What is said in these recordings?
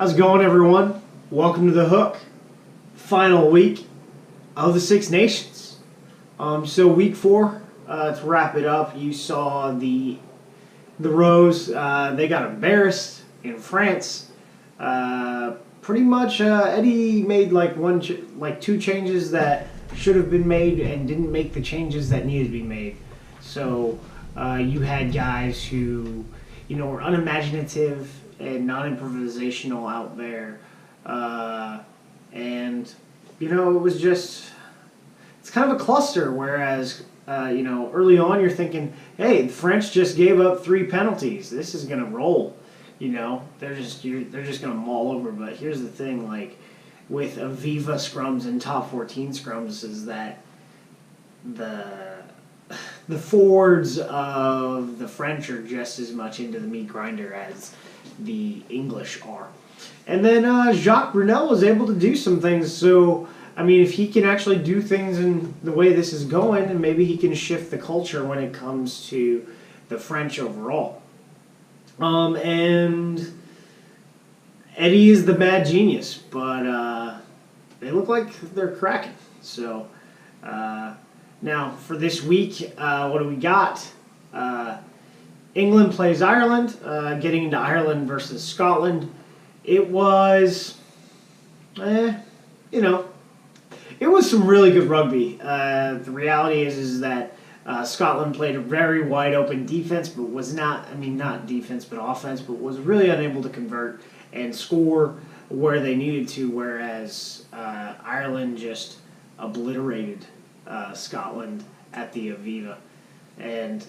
How's it going, everyone? Welcome to The Hook. Final week of the Six Nations. So week 4, to wrap it up, you saw the Rose. They got embarrassed in France. Pretty much, Eddie made two changes that should have been made and didn't make the changes that needed to be made. So you had guys who, were unimaginative and non-improvisational out there. And, it was just, it's kind of a cluster, whereas, early on you're thinking, hey, the French just gave up 3 penalties. This is going to roll. They're just going to maul over. But here's the thing, with Aviva scrums and top 14 scrums, is that the forwards of the French are just as much into the meat grinder as the English are. And then Jacques Brunel was able to do some things. So, if he can actually do things in the way this is going, and maybe he can shift the culture when it comes to the French overall. And Eddie is the mad genius, but they look like they're cracking. So, now for this week, what do we got? England plays Ireland, getting into Ireland versus Scotland. It was, it was some really good rugby. The reality is that Scotland played a very wide open defense, but was not defense, but offense, but was really unable to convert and score where they needed to, whereas Ireland just obliterated Scotland at the Aviva. And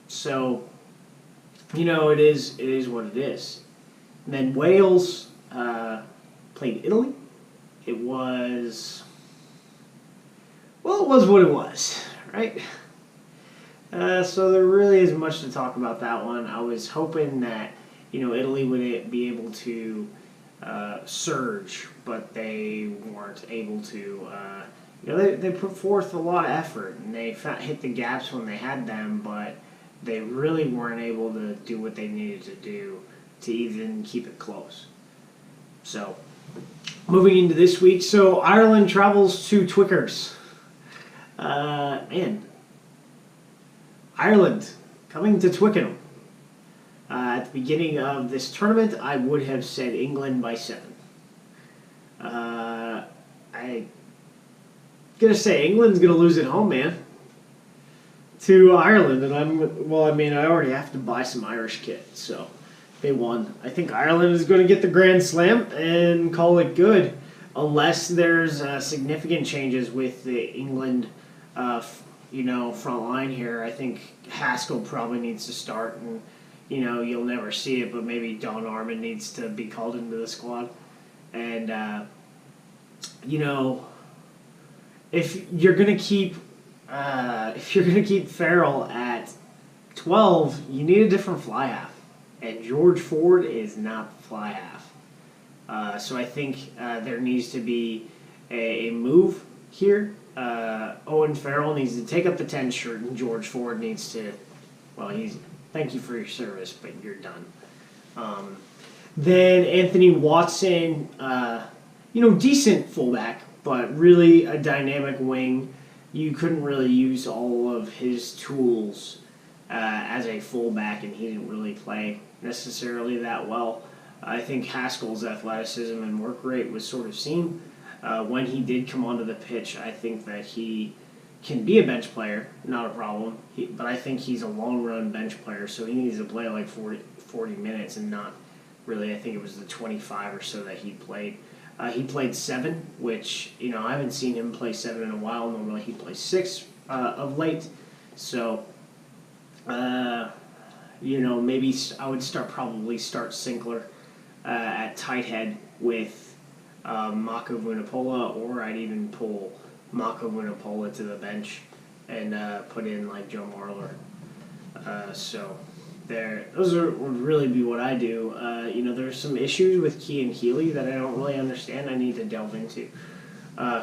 so, it is what it is. And then Wales played Italy. It was what it was, right? So there really isn't much to talk about that one. I was hoping that, Italy would be able to surge, but they weren't able to. They put forth a lot of effort, and they hit the gaps when they had them, but they really weren't able to do what they needed to do to even keep it close. So, moving into this week, so Ireland travels to Twickers. Ireland coming to Twickenham. At the beginning of this tournament, I would have said England by 7. I gonna say England's gonna lose at home, man, to Ireland, and I already have to buy some Irish kit, so they won. I think Ireland is going to get the Grand Slam and call it good, unless there's significant changes with the England, front line here. I think Haskell probably needs to start, and you'll never see it, but maybe Don Armand needs to be called into the squad, and if you're gonna keep Farrell at 12, you need a different fly half. And George Ford is not the fly half. So I think there needs to be a move here. Owen Farrell needs to take up the 10 shirt, and George Ford needs to, thank you for your service, but you're done. Then Anthony Watson, decent fullback, but really a dynamic wing. You couldn't really use all of his tools as a fullback, and he didn't really play necessarily that well. I think Haskell's athleticism and work rate was sort of seen when he did come onto the pitch. I think that he can be a bench player, not a problem, but I think he's a long-run bench player, so he needs to play 40 minutes and not really, I think it was the 25 or so that he played. He played 7, which, I haven't seen him play 7 in a while. Normally he plays 6 of late. So, maybe I would probably start Sinclair at tight head with Mako Vunipola, or I'd even pull Mako Vunipola to the bench and put in Joe Marler. So those would really be what I do. There's some issues with Cian Healy that I don't really understand. I need to delve into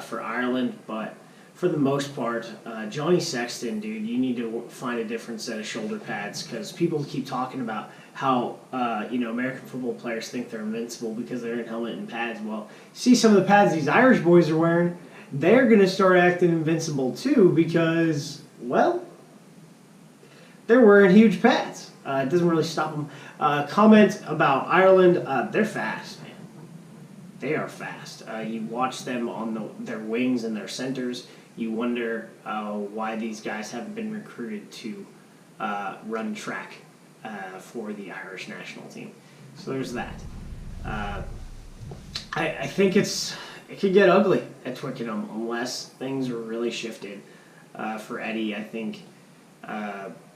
for Ireland, but for the most part, Johnny Sexton, dude, you need to find a different set of shoulder pads because people keep talking about how American football players think they're invincible because they're in helmet and pads. Well, see some of the pads these Irish boys are wearing, they're going to start acting invincible too because, well, they're wearing huge pads. It doesn't really stop them. Comment about Ireland, they're fast, man. They are fast. You watch them on their wings and their centers. You wonder why these guys haven't been recruited to run track for the Irish national team. So there's that. I think it could get ugly at Twickenham unless things are really shifted for Eddie. I think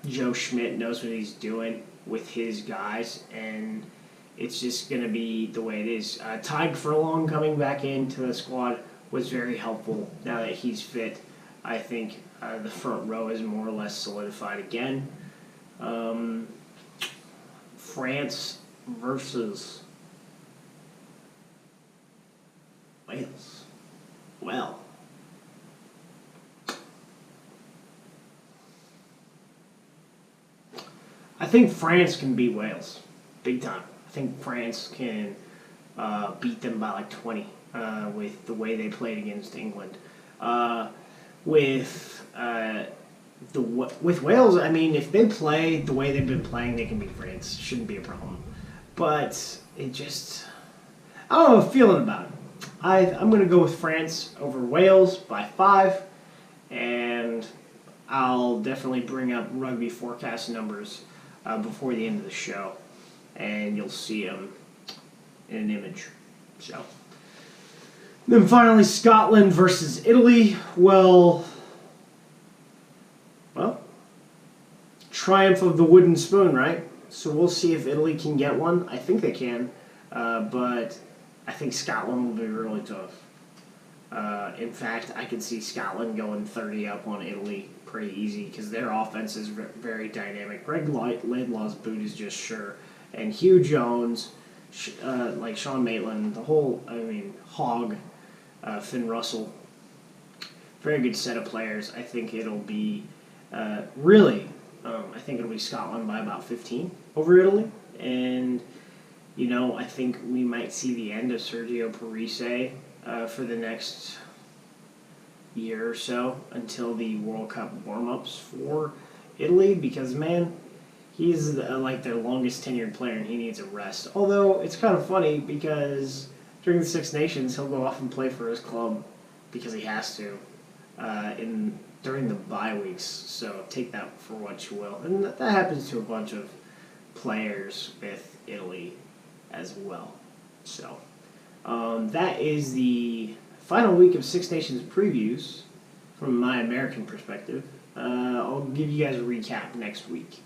Joe Schmidt knows what he's doing with his guys, and it's just going to be the way it is. Tadhg Furlong coming back into the squad was very helpful. Now that he's fit, I think the front row is more or less solidified again. France versus Wales. Well, I think France can beat Wales big time. I think France can beat them by like 20 with the way they played against England. With Wales, I mean, if they play the way they've been playing, they can beat France. Shouldn't be a problem. But it just, I don't have a feeling about it. I'm going to go with France over Wales by 5, and I'll definitely bring up rugby forecast numbers before the end of the show, and you'll see them in an image. So, then finally, Scotland versus Italy. Well, triumph of the wooden spoon, right? So we'll see if Italy can get one. I think they can, but I think Scotland will be really tough. In fact, I could see Scotland going 30 up on Italy pretty easy because their offense is very dynamic. Greg Laidlaw's boot is just sure. And Hugh Jones, like Sean Maitland, the whole, Hogg, Finn Russell. Very good set of players. I think it'll be I think it'll be Scotland by about 15 over Italy. And, I think we might see the end of Sergio Parise for the next year or so until the World Cup warm-ups for Italy because, man, he's like their longest tenured player and he needs a rest. Although it's kind of funny because during the Six Nations he'll go off and play for his club because he has to during the bye weeks. So take that for what you will. And that happens to a bunch of players with Italy as well. So that is the final week of Six Nations previews from my American perspective. I'll give you guys a recap next week.